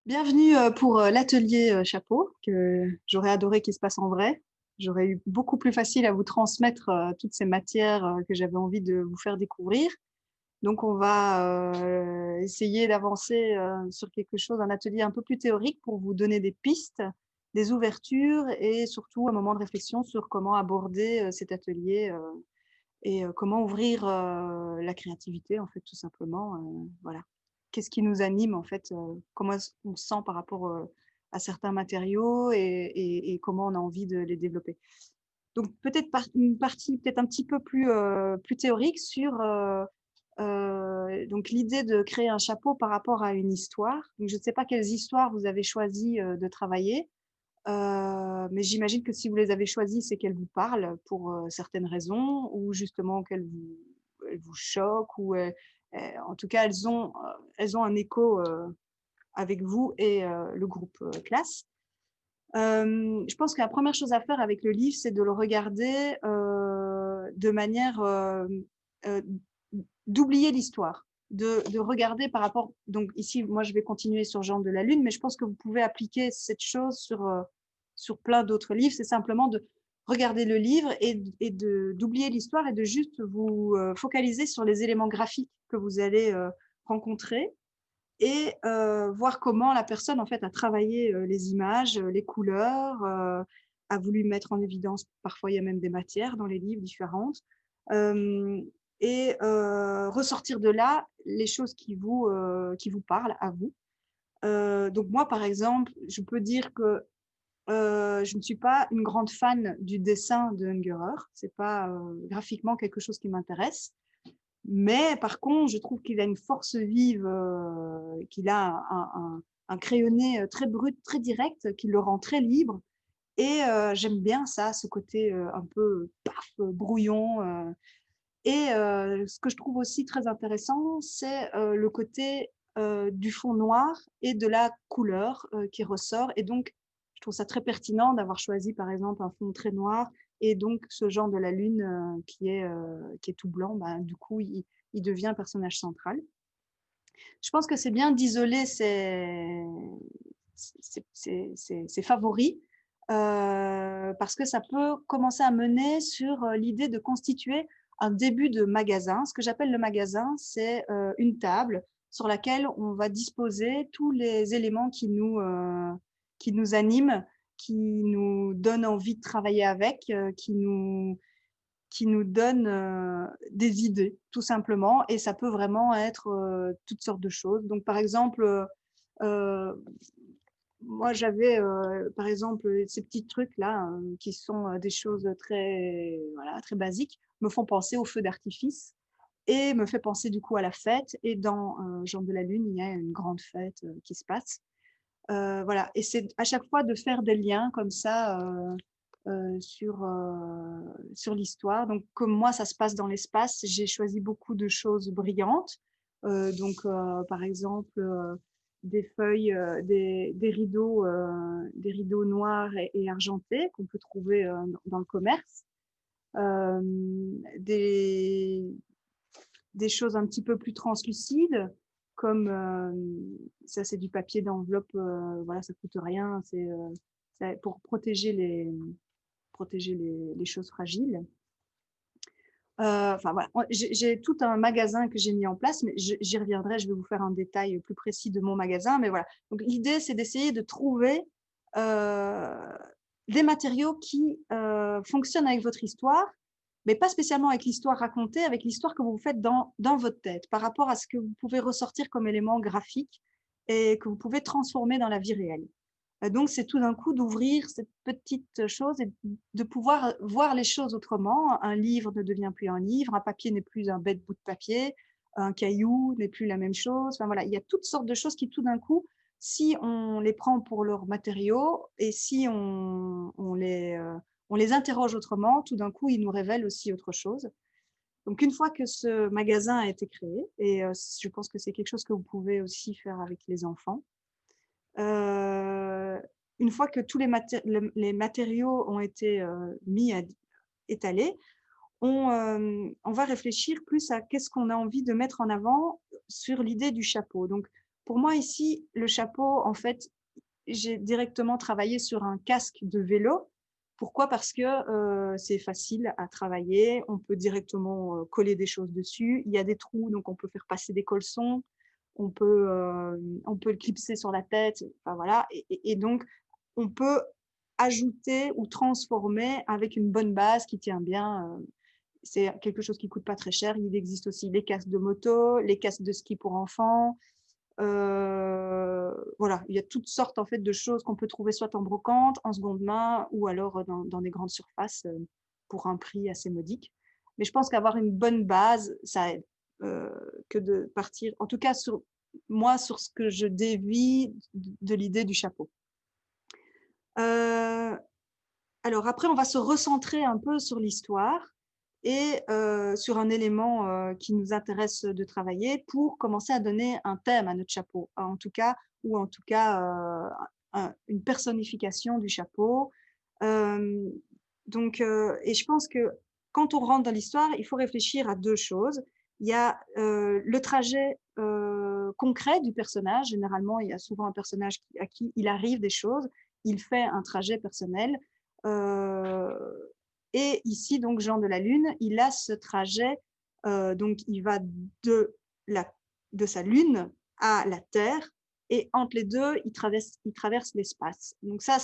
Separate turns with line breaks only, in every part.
Bienvenue pour l'atelier chapeau que j'aurais adoré qu'il se passe en vrai. J'aurais eu beaucoup plus facile à vous transmettre toutes ces matières que j'avais envie de vous faire découvrir. Donc, on va essayer d'avancer sur quelque chose, un atelier un peu plus théorique pour vous donner des pistes, des ouvertures et surtout un moment de réflexion sur comment aborder cet atelier et comment ouvrir la créativité, en fait, tout simplement. Voilà. Qu'est-ce qui nous anime, en fait, comment est-ce qu'on se sent par rapport à certains matériaux et comment on a envie de les développer. Donc, peut-être une partie peut-être un petit peu plus théorique sur donc l'idée de créer un chapeau par rapport à une histoire. Donc, je ne sais pas quelles histoires vous avez choisi de travailler. Mais j'imagine que si vous les avez choisies, c'est qu'elles vous parlent pour certaines raisons, ou justement elles vous choquent, ou en tout cas elles ont un écho avec vous et le groupe classe. Je pense que la première chose à faire avec le livre, c'est de le regarder de manière euh, d'oublier l'histoire, de regarder par rapport. Donc ici, moi, je vais continuer sur Jean de la Lune, mais je pense que vous pouvez appliquer cette chose sur plein d'autres livres. C'est simplement de regarder le livre et d'oublier l'histoire et de juste vous focaliser sur les éléments graphiques que vous allez rencontrer et voir comment la personne en fait a travaillé les images, les couleurs, a voulu mettre en évidence. Parfois, il y a même des matières dans les livres différentes. Euh, et ressortir de là les choses qui vous parlent à vous. Donc moi, par exemple, je peux dire que je ne suis pas une grande fan du dessin de Ungerer. C'est pas graphiquement quelque chose qui m'intéresse. Mais par contre, je trouve qu'il a une force vive, qu'il a un crayonné très brut, très direct, qui le rend très libre. Et j'aime bien ça, ce côté un peu paf, brouillon. Et ce que je trouve aussi très intéressant, c'est le côté du fond noir et de la couleur qui ressort. Et donc, je trouve ça très pertinent d'avoir choisi, par exemple, un fond très noir et donc ce genre de la lune qui est tout blanc. Ben, du coup, il devient un personnage central. Je pense que c'est bien d'isoler ses favoris parce que ça peut commencer à mener sur l'idée de constituer un début de magasin. Ce que j'appelle le magasin, c'est une table sur laquelle on va disposer tous les éléments qui nous animent, qui nous donnent envie de travailler avec, qui nous donnent des idées, tout simplement. Et ça peut vraiment être toutes sortes de choses. Donc, par exemple, euh, moi, j'avais, par exemple, ces petits trucs-là, qui sont des choses très, voilà, très basiques, me font penser au feu d'artifice et me fait penser du coup à la fête. Et dans Jean de la Lune, il y a une grande fête qui se passe. Voilà. Et c'est à chaque fois de faire des liens comme ça sur l'histoire. Donc, comme moi, ça se passe dans l'espace, j'ai choisi beaucoup de choses brillantes. Par exemple, des feuilles, des rideaux noirs et argentés qu'on peut trouver dans le commerce. Euh, des, des choses un petit peu plus translucides, comme ça, c'est du papier d'enveloppe, voilà, ça coûte rien, c'est pour protéger les choses fragiles. Enfin voilà, j'ai tout un magasin que j'ai mis en place, mais j'y reviendrai, je vais vous faire un détail plus précis de mon magasin. Mais voilà, donc l'idée, c'est d'essayer de trouver euh, des matériaux qui fonctionnent avec votre histoire, mais pas spécialement avec l'histoire racontée, avec l'histoire que vous faites dans votre tête, par rapport à ce que vous pouvez ressortir comme élément graphique et que vous pouvez transformer dans la vie réelle. Donc, c'est tout d'un coup d'ouvrir cette petite chose et de pouvoir voir les choses autrement. Un livre ne devient plus un livre, un papier n'est plus un bête bout de papier, un caillou n'est plus la même chose. Enfin voilà, il y a toutes sortes de choses qui tout d'un coup, si on les prend pour leurs matériaux et si on les interroge autrement, tout d'un coup, ils nous révèlent aussi autre chose. Donc, une fois que ce magasin a été créé, et je pense que c'est quelque chose que vous pouvez aussi faire avec les enfants, euh, une fois que tous les matériaux ont été étalés, on va réfléchir plus à qu'est-ce qu'on a envie de mettre en avant sur l'idée du chapeau. Donc, Pour moi, ici, le chapeau, en fait, j'ai directement travaillé sur un casque de vélo. Pourquoi? Parce que c'est facile à travailler, on peut directement coller des choses dessus. Il y a des trous, donc on peut faire passer des colsons, on peut le clipser sur la tête, enfin voilà. Et donc, on peut ajouter ou transformer avec une bonne base qui tient bien. C'est quelque chose qui coûte pas très cher. Il existe aussi les casques de moto, les casques de ski pour enfants. Voilà, il y a toutes sortes en fait de choses qu'on peut trouver soit en brocante, en seconde main ou alors dans des grandes surfaces pour un prix assez modique. Mais je pense qu'avoir une bonne base, ça aide que de partir, en tout cas sur moi, sur ce que je dévie de l'idée du chapeau. Alors après, on va se recentrer un peu sur l'histoire et sur un élément qui nous intéresse de travailler pour commencer à donner un thème à notre chapeau, en tout cas, ou en tout cas une personnification du chapeau. Euh, donc, et je pense que quand on rentre dans l'histoire, il faut réfléchir à deux choses. Il y a le trajet concret du personnage. Généralement, il y a souvent un personnage à qui il arrive des choses. Il fait un trajet personnel. Et ici, donc, Jean de la Lune, il a ce trajet, donc il va de, de sa Lune à la Terre, et entre les deux, il traverse l'espace. Donc ça,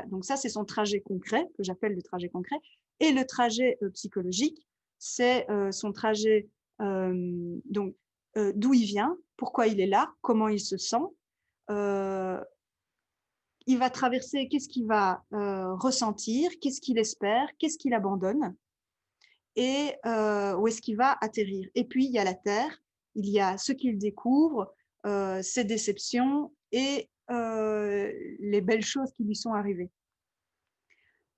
donc ça, c'est son trajet concret, que j'appelle le trajet concret. Et le trajet psychologique, c'est son trajet, donc, d'où il vient, pourquoi il est là, comment il se sent, il va traverser, qu'est-ce qu'il va ressentir, qu'est-ce qu'il espère, qu'est-ce qu'il abandonne et où est-ce qu'il va atterrir. Et puis, il y a la Terre, il y a ce qu'il découvre, ses déceptions et les belles choses qui lui sont arrivées.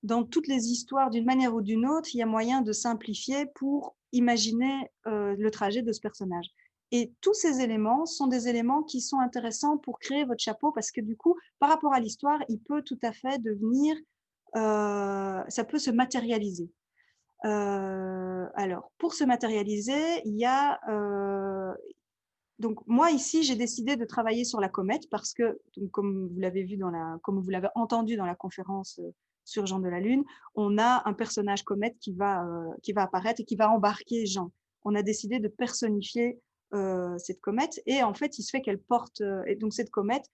Dans toutes les histoires, d'une manière ou d'une autre, il y a moyen de simplifier pour imaginer le trajet de ce personnage. Et tous ces éléments sont des éléments qui sont intéressants pour créer votre chapeau parce que du coup, par rapport à l'histoire, il peut tout à fait devenir, ça peut se matérialiser. Alors, pour se matérialiser, il y a... donc, moi, ici, j'ai décidé de travailler sur la comète parce que, donc, comme vous l'avez vu comme vous l'avez entendu dans la conférence sur Jean de la Lune, on a un personnage comète qui va apparaître et qui va embarquer Jean. On a décidé de personnifier cette comète et en fait, il se fait qu'elle porte... et donc, cette comète,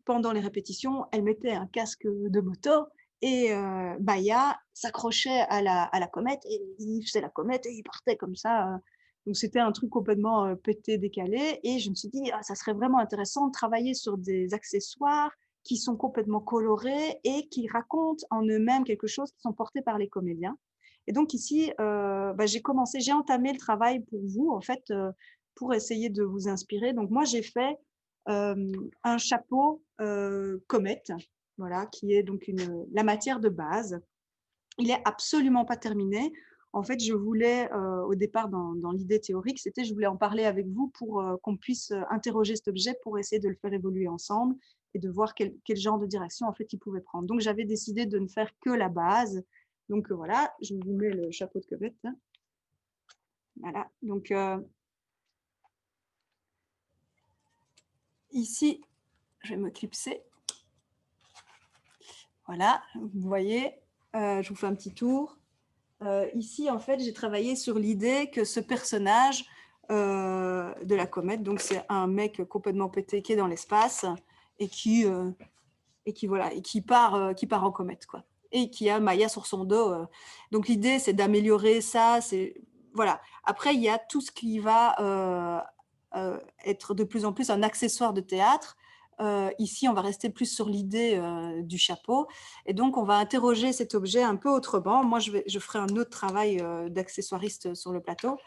pendant les répétitions, elle mettait un casque de moto et Baya s'accrochait à la comète et il faisait la comète et il partait comme ça. Donc c'était un truc complètement pété, décalé. Et je me suis dit, ah, ça serait vraiment intéressant de travailler sur des accessoires qui sont complètement colorés et qui racontent en eux-mêmes quelque chose qui sont portés par les comédiens. Et donc ici, j'ai entamé le travail pour vous, en fait, pour essayer de vous inspirer. Donc moi, j'ai fait un chapeau comète, voilà, qui est donc la matière de base. Il est absolument pas terminé. En fait, je voulais, au départ, dans l'idée théorique, c'était je voulais en parler avec vous pour qu'on puisse interroger cet objet pour essayer de le faire évoluer ensemble et de voir quel genre de direction en fait il pouvait prendre. Donc, j'avais décidé de ne faire que la base. Donc, voilà, je vous mets le chapeau de comète. Hein. Voilà, donc ici, je vais me clipser. Voilà, vous voyez, je vous fais un petit tour. Ici, en fait, j'ai travaillé sur l'idée que ce personnage de la comète, donc c'est un mec complètement pété qui est dans l'espace et qui part en comète, quoi. Et qui a Maya sur son dos. Donc l'idée, c'est d'améliorer ça. Voilà. Après, il y a tout ce qui va être de plus en plus un accessoire de théâtre. Ici, on va rester plus sur l'idée du chapeau. Et donc, on va interroger cet objet un peu autrement. Moi, je ferai un autre travail d'accessoiriste sur le plateau.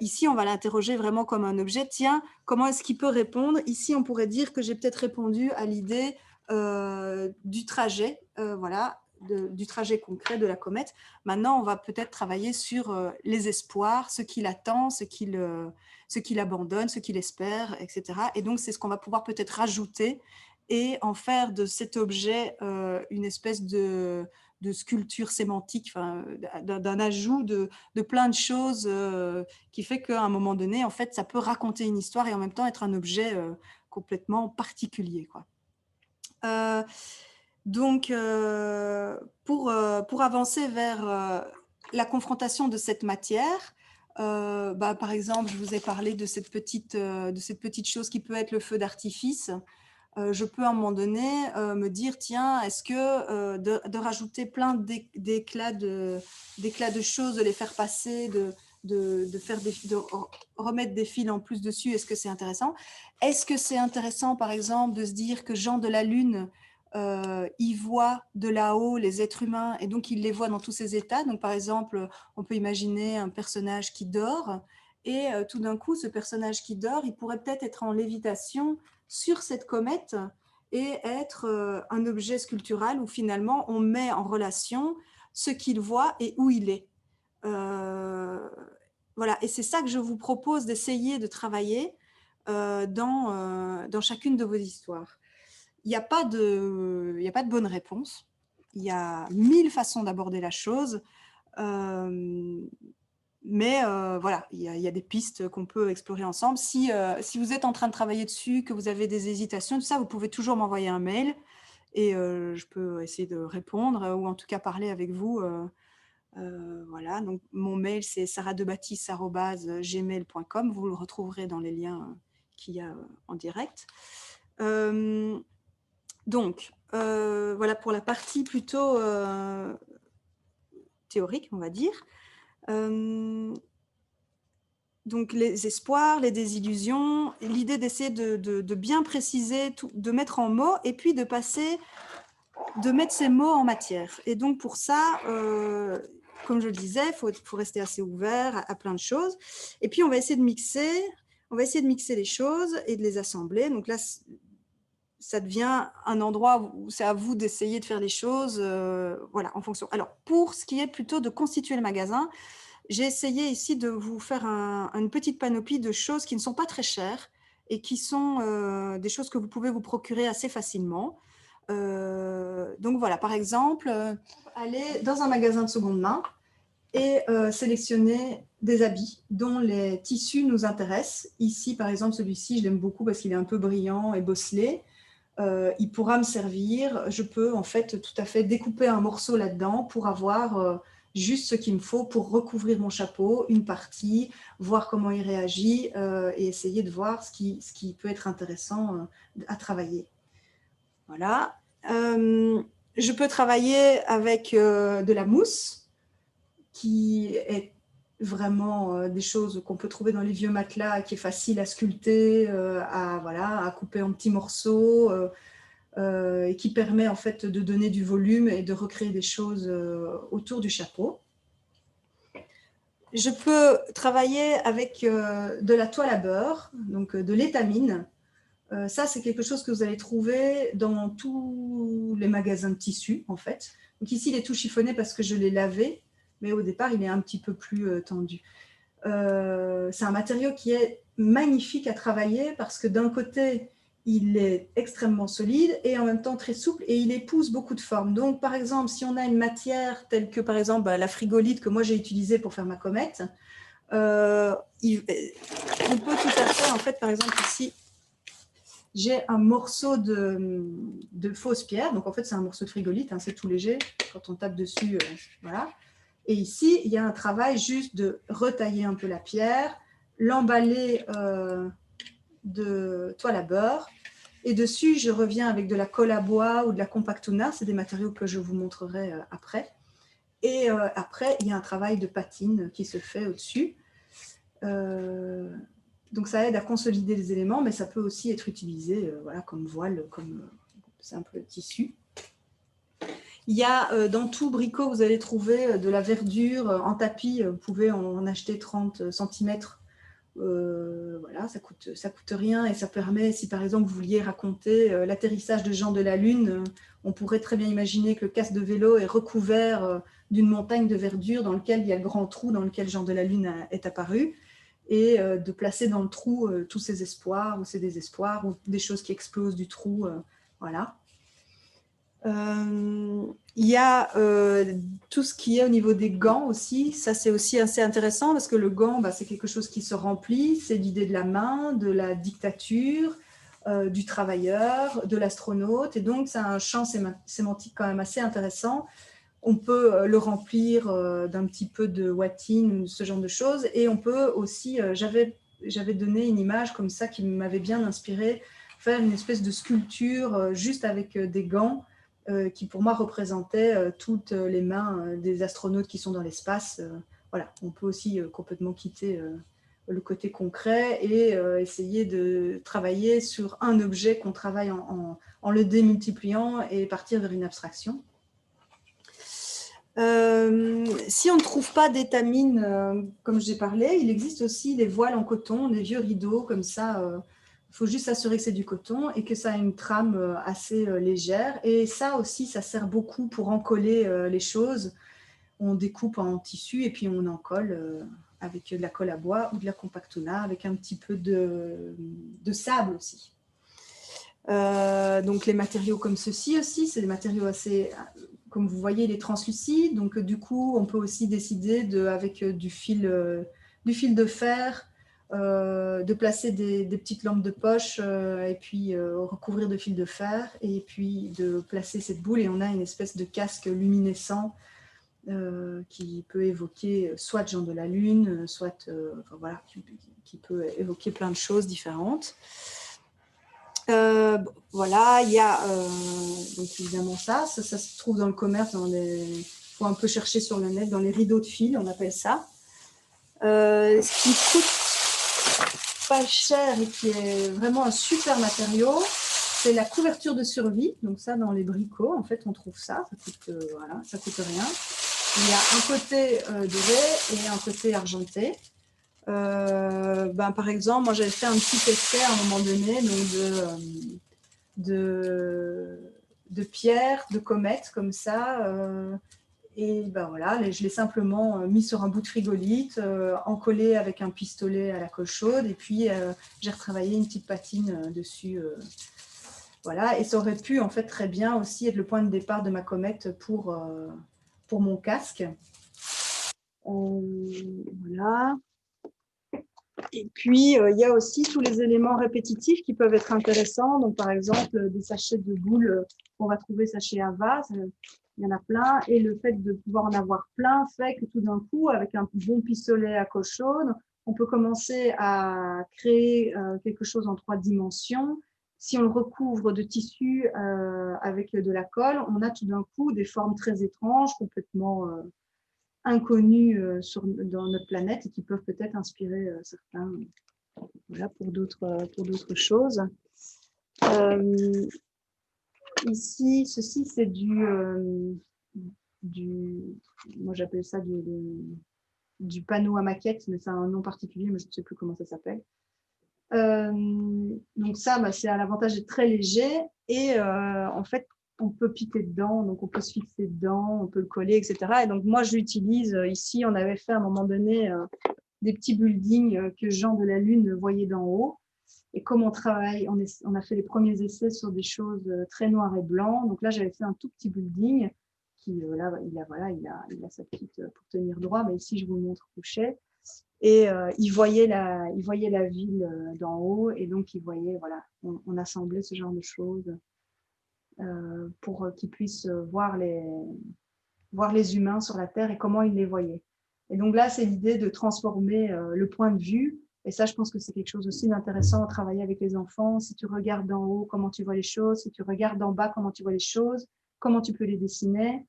Ici, on va l'interroger vraiment comme un objet. Tiens, comment est-ce qu'il peut répondre? Ici, on pourrait dire que j'ai peut-être répondu à l'idée du trajet, voilà, du trajet concret de la comète. Maintenant, on va peut-être travailler sur les espoirs, ce qu'il attend, ce qu'il abandonne, ce qu'il espère, etc. Et donc, c'est ce qu'on va pouvoir peut-être rajouter et en faire de cet objet une espèce de de sculpture sémantique, d'un ajout de plein de choses qui fait qu'à un moment donné, en fait, ça peut raconter une histoire et en même temps être un objet complètement particulier, quoi. Donc, pour avancer vers la confrontation de cette matière, par exemple, je vous ai parlé de cette petite chose qui peut être le feu d'artifice. Je peux à un moment donné me dire, tiens, est-ce que de rajouter plein d'éclats de choses, de les faire passer, de remettre des fils en plus dessus, est-ce que c'est intéressant? Est-ce que c'est intéressant, par exemple, de se dire que Jean de la Lune, il voit de là-haut les êtres humains et donc il les voit dans tous ces états. Donc, par exemple, on peut imaginer un personnage qui dort et tout d'un coup, ce personnage qui dort, il pourrait peut-être être en lévitation sur cette comète et être un objet sculptural où finalement on met en relation ce qu'il voit et où il est. Voilà, et c'est ça que je vous propose d'essayer de travailler dans chacune de vos histoires. Il n'y a pas de bonne réponse. Il y a 1000 façons d'aborder la chose. Mais voilà, il y a des pistes qu'on peut explorer ensemble. Si vous êtes en train de travailler dessus, que vous avez des hésitations, tout ça, vous pouvez toujours m'envoyer un mail et je peux essayer de répondre ou en tout cas parler avec vous. Voilà, donc mon mail c'est sarahdebaptiste@gmail.com. Vous le retrouverez dans les liens qu'il y a en direct. Donc, voilà pour la partie plutôt théorique, on va dire. Donc, les espoirs, les désillusions, l'idée d'essayer de bien préciser, de mettre en mots et puis de mettre ces mots en matière. Et donc, pour ça, comme je le disais, il faut rester assez ouvert à plein de choses. Et puis, on va essayer de mixer les choses et de les assembler. Donc là, ça devient un endroit où c'est à vous d'essayer de faire les choses, voilà, en fonction. Alors, pour ce qui est plutôt de constituer le magasin, j'ai essayé ici de vous faire une petite panoplie de choses qui ne sont pas très chères et qui sont des choses que vous pouvez vous procurer assez facilement. Donc voilà, par exemple, aller dans un magasin de seconde main et sélectionner des habits dont les tissus nous intéressent. Ici, par exemple, celui-ci, je l'aime beaucoup parce qu'il est un peu brillant et bosselé. Il pourra me servir. Je peux en fait tout à fait découper un morceau là-dedans pour avoir juste ce qu'il me faut pour recouvrir mon chapeau, une partie, voir comment il réagit et essayer de voir ce qui peut être intéressant à travailler. Voilà. Je peux travailler avec de la mousse qui est vraiment des choses qu'on peut trouver dans les vieux matelas, qui est facile à sculpter, à couper en petits morceaux, et qui permet en fait de donner du volume et de recréer des choses autour du chapeau. Je peux travailler avec de la toile à beurre, donc de l'étamine. Ça, c'est quelque chose que vous allez trouver dans tous les magasins de tissus, en fait. Donc ici, il est tout chiffonné parce que je l'ai lavé, mais au départ, il est un petit peu plus tendu. C'est un matériau qui est magnifique à travailler parce que d'un côté, il est extrêmement solide et en même temps très souple et il épouse beaucoup de formes. Donc, par exemple, si on a une matière telle que, par exemple, la frigolite que moi j'ai utilisée pour faire ma comète, on peut tout à fait, en fait, par exemple, ici, j'ai un morceau de fausse pierre. Donc, en fait, c'est un morceau de frigolite, hein, c'est tout léger. Quand on tape dessus, voilà. Et ici, il y a un travail juste de retailler un peu la pierre, l'emballer de toile à beurre. Et dessus, je reviens avec de la colle à bois ou de la compactuna. C'est des matériaux que je vous montrerai après. Et après, il y a un travail de patine qui se fait au-dessus. Donc, ça aide à consolider les éléments, mais ça peut aussi être utilisé voilà, comme voile, comme simple tissu. Il y a dans tout bricot, vous allez trouver de la verdure en tapis. Vous pouvez en acheter 30 cm. Voilà, ça coûte rien et ça permet, si par exemple vous vouliez raconter l'atterrissage de Jean de la Lune, on pourrait très bien imaginer que le casque de vélo est recouvert d'une montagne de verdure dans lequel il y a le grand trou dans lequel Jean de la Lune est apparu et de placer dans le trou tous ses espoirs ou ses désespoirs ou des choses qui explosent du trou. Voilà.
Il y a tout ce qui est au niveau des gants aussi. Ça, c'est aussi assez intéressant parce que le gant, bah, c'est quelque chose qui se remplit. C'est l'idée de la main, de la dictature, du travailleur, de l'astronaute. Et donc, c'est un champ sémantique quand même assez intéressant. On peut le remplir d'un petit peu de watine, ce genre de choses. Et on peut aussi, j'avais donné une image comme ça qui m'avait bien inspiré, faire une espèce de sculpture juste avec des gants qui pour moi représentait toutes les mains des astronautes qui sont dans l'espace. Voilà, on peut aussi complètement quitter le côté concret et essayer de travailler sur un objet qu'on travaille en le démultipliant et partir vers une abstraction. Si on ne trouve pas d'étamine, comme j'ai parlé, il existe aussi des voiles en coton, des vieux rideaux comme ça. Il faut juste s'assurer que c'est du coton et que ça a une trame assez légère. Et ça aussi, ça sert beaucoup pour encoller les choses. On découpe en tissu et puis on en colle avec de la colle à bois ou de la compactuna avec un petit peu de sable aussi. Donc les matériaux comme ceci aussi, c'est des matériaux assez, comme vous voyez, il est translucide. Donc du coup, on peut aussi décider avec du fil de fer, de placer des petites lampes de poche et puis recouvrir de fil de fer et puis de placer cette boule et on a une espèce de casque luminescent qui peut évoquer soit Jean de la Lune, soit enfin, voilà, qui peut évoquer plein de choses différentes. Voilà, il y a donc évidemment ça se trouve dans le commerce, il faut un peu chercher sur le net, dans les rideaux de fil, on appelle ça. Ce qui coûte pas cher et qui est vraiment un super matériau, c'est la couverture de survie. Donc ça, dans les bricots, en fait, on trouve ça. Voilà, ça coûte rien. Il y a un côté doré et un côté argenté. Par exemple, moi j'avais fait un petit essai à un moment donné donc de pierres, de comètes comme ça. Et ben voilà, je l'ai simplement mis sur un bout de frigolite, encollé avec un pistolet à la colle chaude, et puis j'ai retravaillé une petite patine dessus. Voilà, et ça aurait pu en fait très bien aussi être le point de départ de ma comète pour mon casque. Voilà. Et puis, il y a aussi tous les éléments répétitifs qui peuvent être intéressants. Donc, par exemple, des sachets de boules qu'on va trouver sachets à vase, il y en a plein. Et le fait de pouvoir en avoir plein fait que tout d'un coup, avec un bon pistolet à colle chaude, on peut commencer à créer quelque chose en 3 dimensions. Si on le recouvre de tissu avec de la colle, on a tout d'un coup des formes très étranges, complètement inconnus dans notre planète et qui peuvent peut-être inspirer certains voilà, pour d'autres choses. Ici, ceci, c'est moi j'appelle ça du panneau à maquette, mais c'est un nom particulier, mais je ne sais plus comment ça s'appelle. Donc ça, c'est à l'avantage d'être très léger et en fait, on peut piquer dedans, donc on peut se fixer dedans, on peut le coller, etc. Et donc moi, je l'utilise ici. On avait fait à un moment donné des petits buildings que Jean de la Lune voyait d'en haut. Et comme on travaille, on a fait les premiers essais sur des choses très noires et blancs. Donc là, j'avais fait un tout petit building qui, là, il a sa petite pour tenir droit, mais ici, je vous montre couché. Et il voyait la ville d'en haut et donc il voyait, voilà, on assemblait ce genre de choses pour qu'ils puissent voir les humains sur la Terre et comment ils les voyaient. Et donc là, c'est l'idée de transformer le point de vue. Et ça, je pense que c'est quelque chose aussi d'intéressant à travailler avec les enfants. Si tu regardes d'en haut, comment tu vois les choses. Si tu regardes d'en bas, comment tu vois les choses. Comment tu peux les dessiner.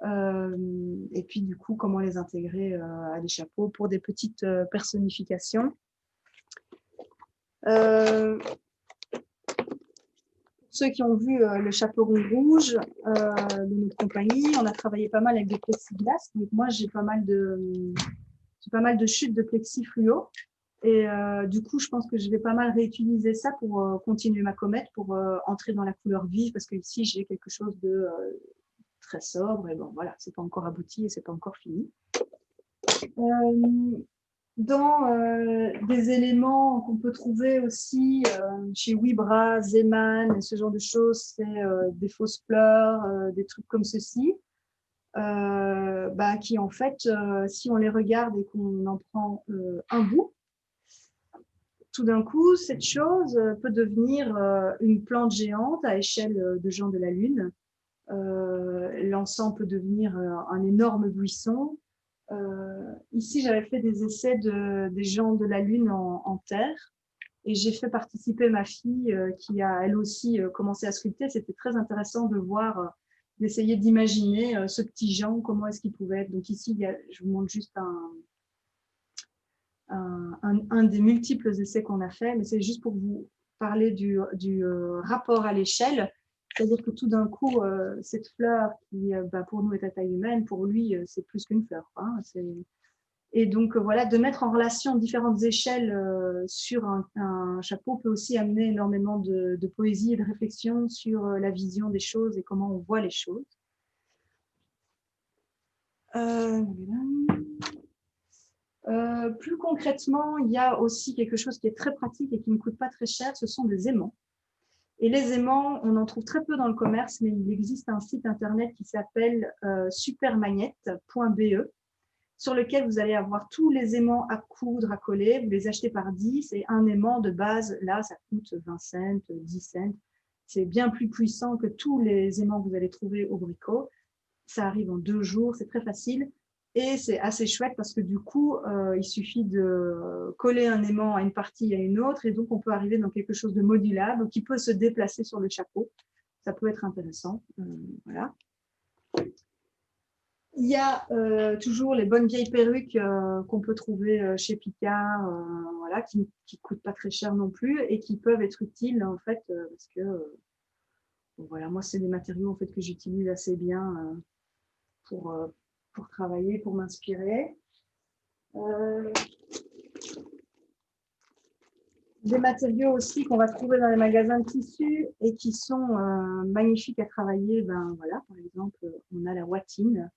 Et puis, du coup, comment les intégrer à des chapeaux pour des petites personnifications. Ceux qui ont vu le chaperon rouge de notre compagnie, on a travaillé pas mal avec des plexiglas. Donc moi, j'ai pas mal de chutes de plexi fluo. Et du coup, je pense que je vais pas mal réutiliser ça pour continuer ma comète, pour entrer dans la couleur vive, parce que ici, j'ai quelque chose de très sobre. Et bon, voilà, c'est pas encore abouti et c'est pas encore fini. Dans des éléments qu'on peut trouver aussi chez Wibra, Zeman, ce genre de choses, c'est des fausses fleurs, des trucs comme ceci, qui en fait, si on les regarde et qu'on en prend un bout, tout d'un coup, cette chose peut devenir une plante géante à échelle de gens de la Lune. L'encens peut devenir un énorme buisson. Ici, j'avais fait des essais des gens de la Lune en terre et j'ai fait participer ma fille qui a elle aussi commencé à sculpter. C'était très intéressant de voir, d'essayer d'imaginer ce petit Jean, comment est-ce qu'il pouvait être. Donc ici, je vous montre juste un des multiples essais qu'on a fait, mais c'est juste pour vous parler du rapport à l'échelle. C'est-à-dire que tout d'un coup, cette fleur qui, pour nous, est à taille humaine, pour lui, c'est plus qu'une fleur. Hein, et donc, voilà, de mettre en relation différentes échelles sur un chapeau peut aussi amener énormément de poésie et de réflexion sur la vision des choses et comment on voit les choses. Plus concrètement, il y a aussi quelque chose qui est très pratique et qui ne coûte pas très cher, ce sont des aimants. Et les aimants, on en trouve très peu dans le commerce, mais il existe un site internet qui s'appelle supermagnette.be, sur lequel vous allez avoir tous les aimants à coudre, à coller. Vous les achetez par 10 et un aimant de base, là, ça coûte 20 cents, 10 cents. C'est bien plus puissant que tous les aimants que vous allez trouver au bricot. Ça arrive en 2 jours, c'est très facile. Et c'est assez chouette parce que du coup, il suffit de coller un aimant à une partie et à une autre. Et donc, on peut arriver dans quelque chose de modulable qui peut se déplacer sur le chapeau. Ça peut être intéressant. Voilà. Il y a toujours les bonnes vieilles perruques qu'on peut trouver chez Picard, voilà, qui ne coûtent pas très cher non plus et qui peuvent être utiles en fait parce que voilà, moi c'est des matériaux en fait que j'utilise assez bien pour travailler, pour m'inspirer. Des matériaux aussi qu'on va trouver dans les magasins de tissus et qui sont magnifiques à travailler. Voilà, par exemple, on a la Watine.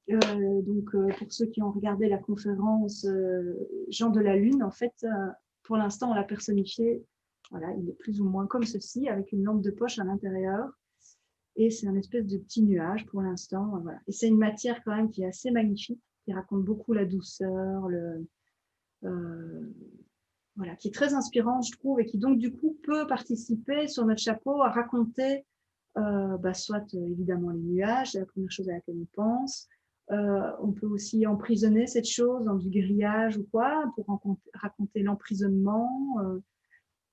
Pour ceux qui ont regardé la conférence Jean de la Lune, en fait, pour l'instant, on l'a personnifié. Voilà, il est plus ou moins comme ceci, avec une lampe de poche à l'intérieur. Et c'est un espèce de petit nuage pour l'instant. Voilà. Et c'est une matière quand même qui est assez magnifique, qui raconte beaucoup la douceur, voilà, qui est très inspirante, je trouve, et qui donc du coup peut participer sur notre chapeau à raconter soit évidemment les nuages, c'est la première chose à laquelle on pense. On peut aussi emprisonner cette chose dans du grillage ou quoi, pour raconter l'emprisonnement.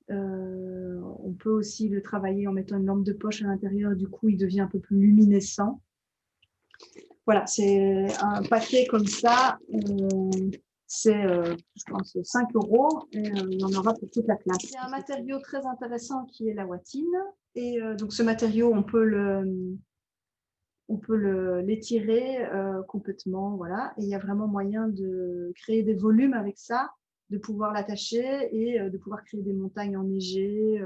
On peut aussi le travailler en mettant une lampe de poche à l'intérieur, du coup il devient un peu plus luminescent. Voilà, c'est un paquet comme ça. C'est, je pense, 5 € et il y en aura pour toute la classe. Il y a un matériau très intéressant qui est la Watine. Et donc, ce matériau, on peut l'étirer complètement. Voilà. Et il y a vraiment moyen de créer des volumes avec ça, de pouvoir l'attacher et de pouvoir créer des montagnes enneigées.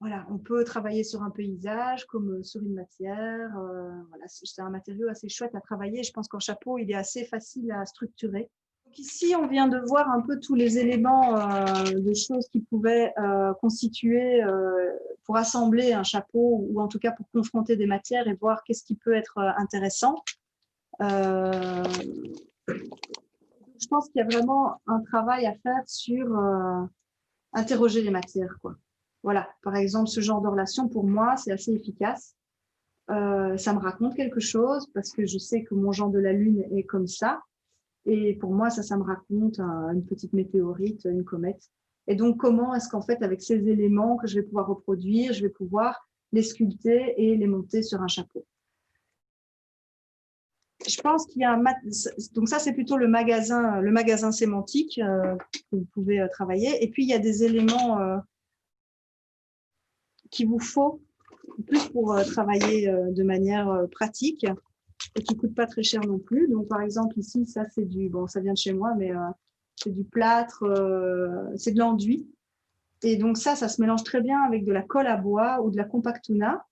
Voilà, on peut travailler sur un paysage comme sur une matière. Voilà, c'est un matériau assez chouette à travailler. Je pense qu'en chapeau, il est assez facile à structurer. Donc ici, on vient de voir un peu tous les éléments de choses qui pouvaient constituer pour assembler un chapeau ou en tout cas pour confronter des matières et voir qu'est-ce qui peut être intéressant. Je pense qu'il y a vraiment un travail à faire sur interroger les matières, quoi. Voilà, par exemple, ce genre de relation, pour moi, c'est assez efficace. Ça me raconte quelque chose parce que je sais que mon genre de la Lune est comme ça. Et pour moi, ça me raconte une petite météorite, une comète. Et donc, comment est-ce qu'en fait, avec ces éléments que je vais pouvoir reproduire, je vais pouvoir les sculpter et les monter sur un chapeau. Je pense qu'il y a donc ça, c'est plutôt le magasin sémantique que vous pouvez travailler. Et puis, il y a des éléments qu'il vous faut plus pour travailler de manière pratique et qui ne coûtent pas très cher non plus. Donc, par exemple, ici, ça, c'est ça vient de chez moi, mais c'est du plâtre, c'est de l'enduit. Et donc, ça se mélange très bien avec de la colle à bois ou de la compactuna.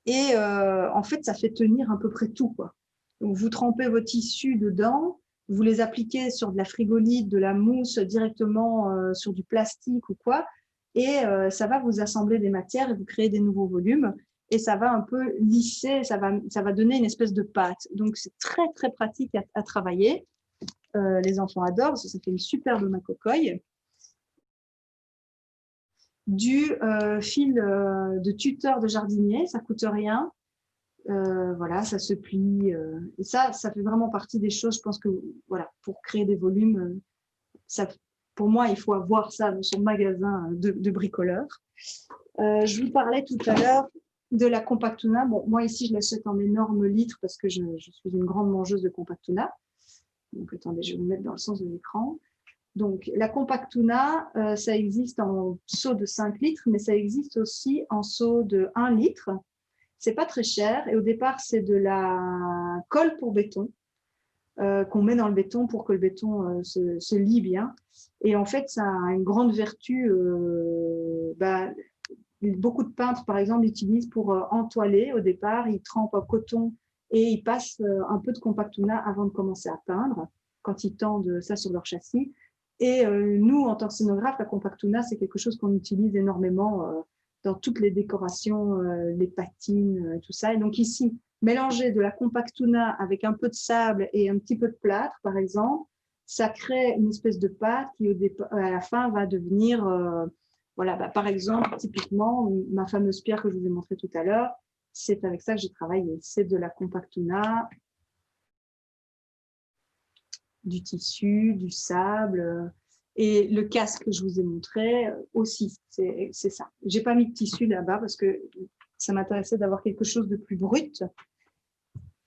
Et en fait, ça fait tenir à peu près tout, quoi. Donc, vous trempez vos tissus dedans vous les appliquez sur de la frigolite, de la mousse directement sur du plastique ou quoi, et ça va vous assembler des matières et vous créer des nouveaux volumes. Et ça va un peu lisser, ça va donner une espèce de pâte. Donc, c'est très, très pratique à travailler. Les enfants adorent, ça fait une superbe macocoille. Du fil de tuteur de jardinier, ça coûte rien. Voilà, ça se plie. Et ça fait vraiment partie des choses, je pense que, voilà, pour créer des volumes, ça, pour moi, il faut avoir ça dans son magasin de bricoleur. Je vous parlais tout à l'heure de la Compactuna. Bon, moi, ici, je l'achète en énormes litres parce que je suis une grande mangeuse de Compactuna. Donc, attendez, je vais vous mettre dans le sens de l'écran. Donc, la Compactuna, ça existe en seau de 5 litres, mais ça existe aussi en seau de 1 litre. C'est pas très cher. Et au départ, c'est de la colle pour béton qu'on met dans le béton pour que le béton se lie bien. Et en fait, ça a une grande vertu. Beaucoup de peintres, par exemple, l'utilisent pour entoiler au départ. Ils trempent en coton et ils passent un peu de Compactuna avant de commencer à peindre, quand ils tendent ça sur leur châssis. Et nous, en tant que scénographe, la Compactuna, c'est quelque chose qu'on utilise énormément dans toutes les décorations, les patines, tout ça. Et donc ici, mélanger de la Compactuna avec un peu de sable et un petit peu de plâtre, par exemple, ça crée une espèce de pâte qui, à la fin, va devenir... voilà, par exemple, typiquement, ma fameuse pierre que je vous ai montrée tout à l'heure, c'est avec ça que j'ai travaillé. C'est de la Compactuna, du tissu, du sable. Et le casque que je vous ai montré aussi, c'est ça. J'ai pas mis de tissu là-bas parce que ça m'intéressait d'avoir quelque chose de plus brut.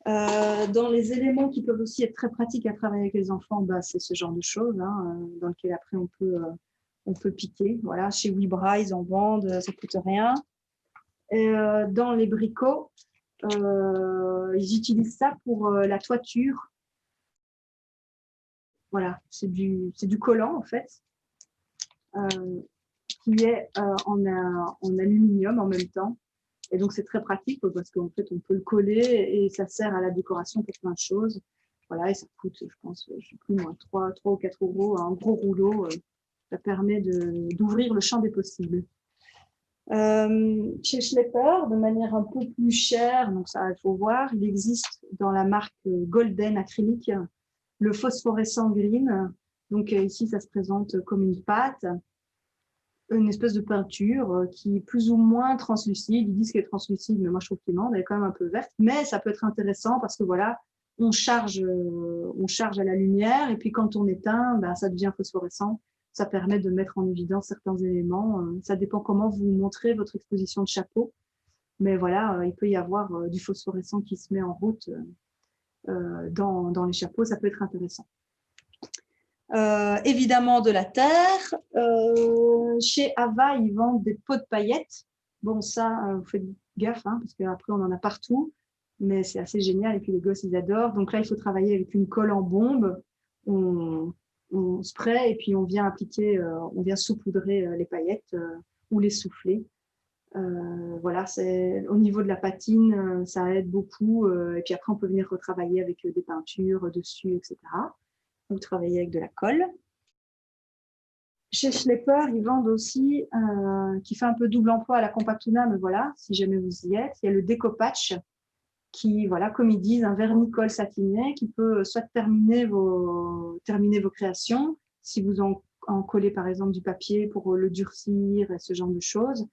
Dans les éléments qui peuvent aussi être très pratiques à travailler avec les enfants, c'est ce genre de choses, dans lequel après on peut piquer. Voilà, chez Webra, ils en vendent, ça coûte rien. Et, dans les bricots, ils utilisent ça pour la toiture. Voilà, c'est du collant en fait, qui est en aluminium en même temps. Et donc c'est très pratique parce qu'en fait on peut le coller et ça sert à la décoration pour plein de choses. Voilà, et ça coûte, je pense, je sais plus moins, 3 ou 4 euros, un gros rouleau. Ça permet d'ouvrir le champ des possibles. Chez Schlepper, de manière un peu plus chère, donc ça il faut voir, il existe dans la marque Golden acrylique le phosphorescent green. Donc ici ça se présente comme une pâte, une espèce de peinture qui est plus ou moins translucide. Ils disent qu'elle est translucide, mais moi je trouve qu'il ment, elle est quand même un peu verte, mais ça peut être intéressant parce que voilà, on charge à la lumière et puis quand on éteint, ça devient phosphorescent. Ça permet de mettre en évidence certains éléments. Ça dépend comment vous montrez votre exposition de chapeau. Mais voilà, il peut y avoir du phosphorescent qui se met en route dans les chapeaux. Ça peut être intéressant. Évidemment de la terre. Chez Ava, ils vendent des pots de paillettes. Bon, ça, vous faites gaffe, parce qu'après, on en a partout. Mais c'est assez génial. Et puis, les gosses, ils adorent. Donc là, il faut travailler avec une colle en bombe. On spray et puis on vient appliquer, on vient saupoudrer les paillettes ou les souffler. Voilà, au niveau de la patine, ça aide beaucoup. Et puis après, on peut venir retravailler avec des peintures dessus, etc. Ou travailler avec de la colle. Chez Schlepper, ils vendent aussi, qui fait un peu double emploi à la Compactuna, mais voilà, si jamais vous y êtes, il y a le décopatch qui, voilà, comme ils disent, un vernis-colle satiné qui peut soit terminer vos créations, si vous en collez par exemple du papier pour le durcir et ce genre de choses.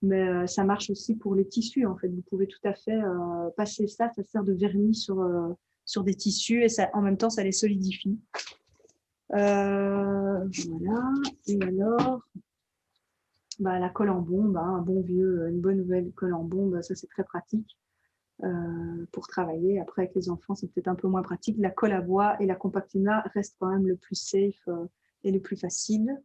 Mais ça marche aussi pour les tissus, en fait. Vous pouvez tout à fait passer ça sert de vernis sur des tissus et ça, en même temps, ça les solidifie. Voilà. Et alors, la colle en bombe, une bonne nouvelle colle en bombe, ça c'est très pratique. Pour travailler. Après, avec les enfants, c'est peut-être un peu moins pratique. La colle à bois et la Compactuna restent quand même le plus safe et le plus facile.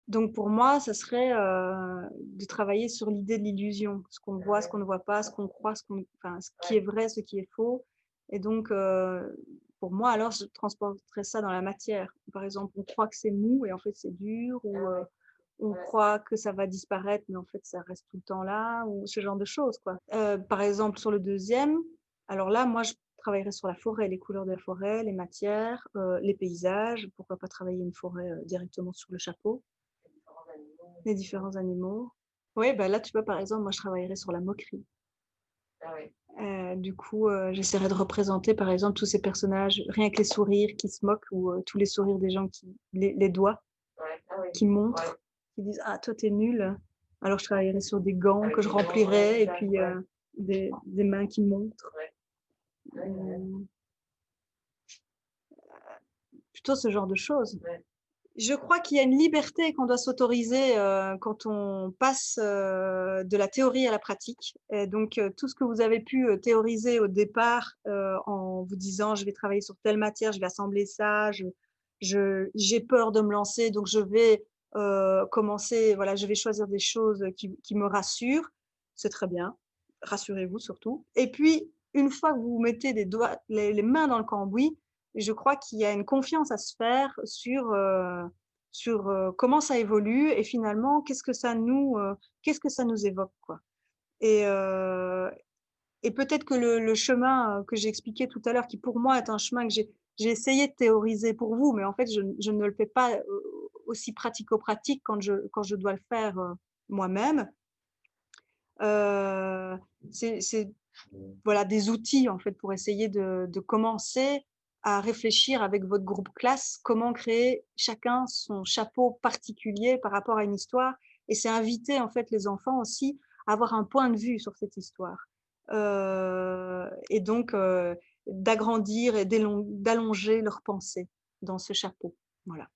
Donc, pour moi, ça serait de travailler sur l'idée de l'illusion. Ce qu'on voit, ce qu'on ne voit pas, ce qu'on croit, ce qui est vrai, ce qui est faux. Et donc, pour moi, alors, je transporterais ça dans la matière. Par exemple, on croit que c'est mou et en fait, c'est dur. Ou on croit que ça va disparaître, mais en fait, ça reste tout le temps là, ou ce genre de choses, quoi. Par exemple, sur le deuxième, Alors là, moi, je travaillerai sur la forêt, les couleurs de la forêt, les matières, les paysages. Pourquoi pas travailler une forêt directement sur le chapeau, les différents animaux. Oui, bah là, tu vois, par exemple, moi, je travaillerai sur la moquerie.
Ah ouais.
Du coup, j'essaierai de représenter, par exemple, tous ces personnages, rien que les sourires qui se moquent ou tous les sourires des gens qui, les doigts
Ouais. Ah ouais.
qui montrent,
Ouais.
qui disent ah toi t'es nul. Alors je travaillerai sur des gants
Avec
que je
des gants,
remplirai
ouais,
et
ça,
puis
ouais.
des mains qui montrent.
Ouais. Ouais, ouais.
Plutôt ce genre de choses.
Ouais.
Je crois qu'il y a une liberté qu'on doit s'autoriser quand on passe de la théorie à la pratique. Et donc, tout ce que vous avez pu théoriser au départ en vous disant je vais travailler sur telle matière, je vais assembler ça, j'ai peur de me lancer, donc je vais commencer, voilà, je vais choisir des choses qui me rassurent. C'est très bien. Rassurez-vous surtout. Et puis, une fois que vous mettez les mains dans le cambouis, je crois qu'il y a une confiance à se faire sur comment ça évolue et finalement qu'est-ce que ça nous évoque quoi. Et, euh, et peut-être que le chemin que j'ai expliqué tout à l'heure, qui pour moi est un chemin que j'ai essayé de théoriser pour vous, mais en fait je ne le fais pas aussi pratico-pratique quand je dois le faire moi-même. Euh, c'est voilà, des outils en fait pour essayer de commencer à réfléchir avec votre groupe classe comment créer chacun son chapeau particulier par rapport à une histoire. Et c'est inviter en fait les enfants aussi à avoir un point de vue sur cette histoire. Et donc d'agrandir et d'allonger leur pensée dans ce chapeau. Voilà.